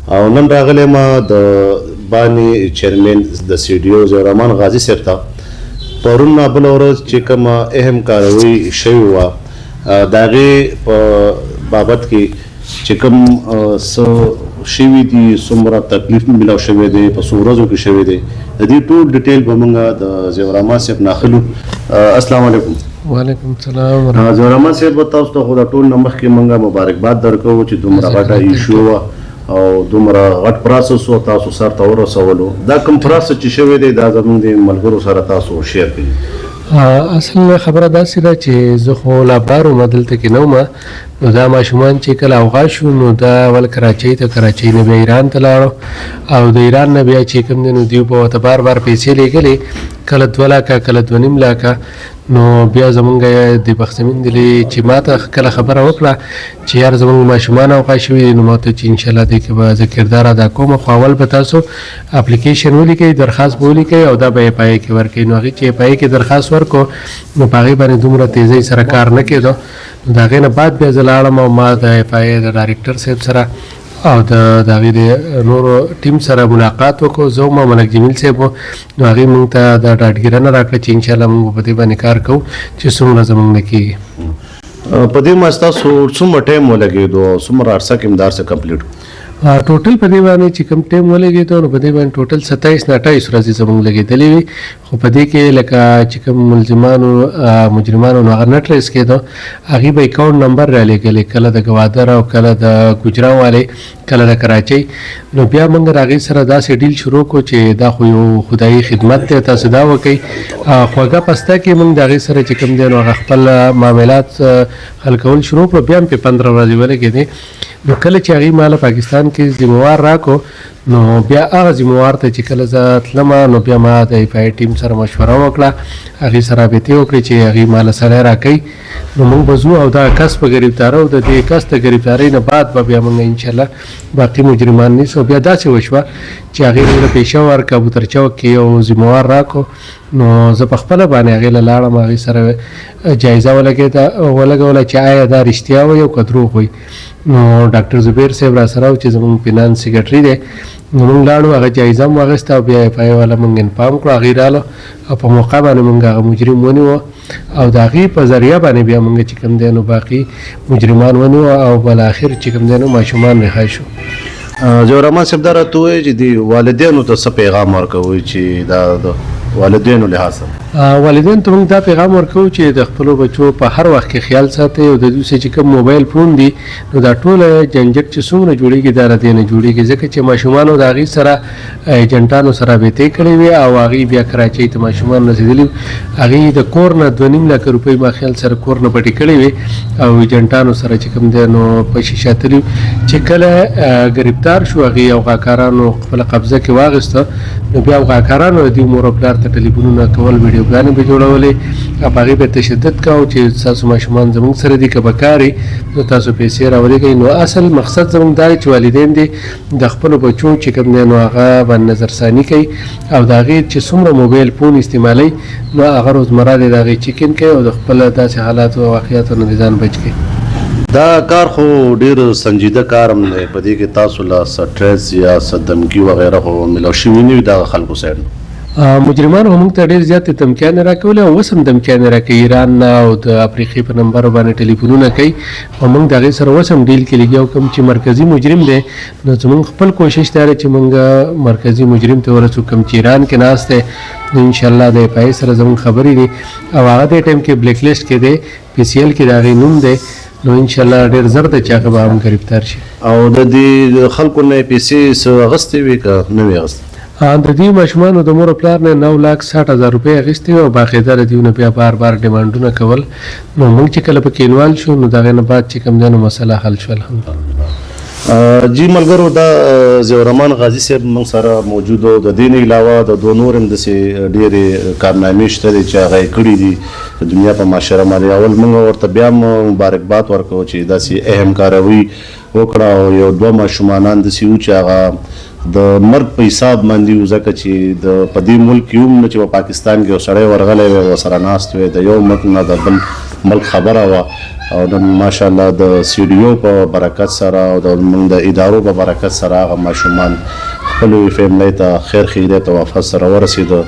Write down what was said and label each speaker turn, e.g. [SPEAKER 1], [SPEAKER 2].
[SPEAKER 1] او نن راغلی ما د باني چیرمن د سی ډي او زویر رحمان غازي صاحب ته پرون بله ورځ چې کومه اهم کاروي شوې وه د هغې په بابت کې چې کوم څه شوي دي څومره تکلیف میلاو شوی دی په څو ورځو کې شوی دی د دې ټول ډیټیل به موږ د زویر رحمان صاحب نه اخلو. السلام علیکم.
[SPEAKER 2] وعلیکم السلام.
[SPEAKER 1] زویر رحمان صاحب تاسو ته خو د ټول نه مخکې موږ مبارکباد درکوو چې دومره غټه ایشو وه او دومره غټ پروسس و تاسو سر ته ورسولو. دا کوم پروسس چې شوی دی دا زموږ د ملګرو سره تاسو شیر کړئ.
[SPEAKER 2] اصل خبره داسې ده چې زه خو لا بار وم دلته کې نه وم، نو دا ماشومان چې کله اوغا شو نو دا ول کراچۍ ته، کراچۍ نه بیا ایران ته لاړو او د ایران نه بیا چې کوم دی نو دوی به ورته بار بار پیسې لېږلې، کله 2 لاکه کله 2.5 لاکه. نو بیا زمونږ د بخڅمین دلی چې ما ته کله خبره وکړه چې یار زمونږ ماشومان اوغا شوي دي، نو ما ته چې انشاءالله دې کې به زه کردار ادا کوم، خو اول به تاسو اپلیکیشن ولیکئ، درخواست به ولیکئ او دا به یې پای کې ورکړئ. نو هغې چې یې پای کې درخواست ورکړو نو په هغې باندې دومره تیزۍ سره کار نه کېدو. نو د هغې نه بعد بیا زه لاړم او ما د اف آی د ډایرکټر صاحب سره او د هغې د نورو ټیم سره ملاقات وکړو. زه هم ملک جمیل صاحب و، نو هغې موږ ته دا ډاډګیرنه راکړه چې انشاءالله موږ په دې باندې کار کوو چې څومره زموږ نه کېږي.
[SPEAKER 1] په دې ما ستاسو څومره ټایم ولګېدو او څومره عرصه کې مدار څه کمپلیټ
[SPEAKER 2] ټوټل په دې باندې چې کوم ټایم ولګېدو نو په دې باندې ټوټل 27 نه 28 ورځې زموږ لګېدلې وي، خو په دې کې لکه چې کوم مجرمانو نو هغه نه ټریس کېدو، هغې به اکاونټ نمبر را لېږلې، کله د ګوادر او کله د ګجران والې، کله د کراچۍ. نو بیا موږ د هغې سره داسې ډیل شروع کړو چې دا خو یو خدایي خدمت دی، تاسو دا وکئ. خوږه پسته کې موږ د هغې سره چې کوم دی نو هغه خپل معاملات حل کول شروع کړو. بیا هم پې 15 ورځې ولګېدې. نو کله چې هغې ما له پاکستان کې ذموار راکړو نو بیا هغه ذموار ته چې کله زه تلم نو بیا ما د اف آی ټیم سره مشوره وکړه، هغې سره رابطې وکړې چې هغې ما له سړی راکوي. نو موږ به ځو او دا کس په ګرفتارو، د دې کس د ګرفتارۍ نه بعد به بیا موږ انشاءالله باقي مجرمان نیسو. بیا داسې وشوه چې هغې موږ له پېښور کابوتر چوک کې یو ذموار راکړو، نو زه په خپله باندې هغې له لاړم، هغې سره جایزه ولګوله چې آیا دا رښتیا وایي او که دروغ وایي. نو ډاکټر زبیر صاحب را سره و چې زموږ فینانس سیکرټري دی، نو موږ لاړو، هغه جایزه هم واخیسته او بیا اف آی والا موږ انفارم کړو، هغې راغلو او په موقع باندې موږ هغه مجرم ونیوه او د هغې په ذریعه باندې بیا موږ چې کوم دی نو باقي مجرمان ونیوه او بالاخر چې کوم دی نو ماشومان رها شو.
[SPEAKER 1] زویر رحمان صاحب دا راته ووایي چې د والدینو ته څه پیغام ورکوئ چې دا د والدینو لحاظ سره؟
[SPEAKER 2] والدین ته موږ دا پیغام ورکوو چې د خپلو بچو په هر وخت کې خیال ساتئ او د دوی چې کوم موبایل فون دي نو دا ټوله جنجټ چې څومره جوړېږي دا له دې نه جوړېږي، ځکه چې ماشومانو د هغې سره ایجنټانو سره رابطې کړې وې او هغې بیا کراچۍ ته ماشومان رسېدلي، هغې د کور نه 2.5 لاکه روپۍ ما خیال سره کور نه پټې کړې وې او ایجنټانو سره چې کوم دی نو په شیشه تلي. چې کله ګرفتار شو هغې اوغاکارانو خپله قبضه کې واخیسته، نو بیا اوغاکارانو د دوی مور او پلار ته ټلیفونونه کول، ویډیوګانې به جوړولې او په هغې به تشدد کوو چې ستاسو ماشومان زموږ سره دي، که به کار نو تاسو پیسې راولېږئ. نو اصل مقصد زموږ دا دی چې والدین دي د خپلو بچو چې کوم دی نو هغه باندې نظرثاني کوي او د هغې چې څومره موبایل فون استعمالوي نو هغه روزمره دی د هغې چیکن کوي او د خپل داسې حالاتو او واقعیاتو نه ځان بچ کوي.
[SPEAKER 1] دا کار خو ډېر سنجیده کار هم دی، په دې کې تاسو له سټرس یا څه دمکي وغیره خو میلاو شوي نه وي دغه خلکو سایډ نه؟
[SPEAKER 2] مجرمان هم موږ ته ډېر زیاتې دمکیانې راکولې او اوس هم دمکیانې راکوي، ایران نه او د افریقې په نمبر باندې ټلیفونونه کوي او موږ د هغې سره اوس هم ډیل کې لګي او کوم چې مرکزي مجرم دی نو زموږ خپل کوشش دا دی چې موږ مرکزي مجرم ته ورسو، کوم چې ایران کې ناست دی نو انشاءالله د اف آی سره زموږ خبرې دي او هغه دې ټایم کې بلیک لیسټ کې دی، پی سی ایل کې د هغې نوم دی، نو انشاءالله ډېر زر دی چې هغه به هم ګرفتار شي.
[SPEAKER 1] او د دې خلکو نه یې پیسې څه اخیستې وي که نه وي اخیستې؟
[SPEAKER 2] د دې ماشومانو د مور او پلار نه 9,60,000 روپۍ اخیستې وي او باقاعده د دوی نه بیا بار بار ډیمانډونه کول. نو موږ چې کله پکې انوالو شو نو د هغې نه بعد چې کوم دی نو مسله حل شو الحمدلله.
[SPEAKER 1] جی ملګرو، دا زویر رحمان غازي صاحب موږ سره موجود و. د دې نه علاوه د دوه نور هم داسې ډېرې کارنامې شته دي چې هغه یې کړي دي د دنیا په معاشره باندې. اول موږ ورته بیا هم مبارکباد ورکوو چې داسې اهم کاروي وکړه او یو 2 ماشومانان داسې وو چې هغه د مرګ په حساب باندې وو، ځکه چې په دې ملک کې هم نه چې په پاکستان کې یو سړی ورغلی وی ورسره ناست وی، د یو ملک نه د بل ملک خبره وه او نن ماشاءالله د سیډیو په برکت سره او د موږ د ادارو په برکت سره هغه ماشومان خپل فیملی ته خیر خیریت او وفا سره ورسېده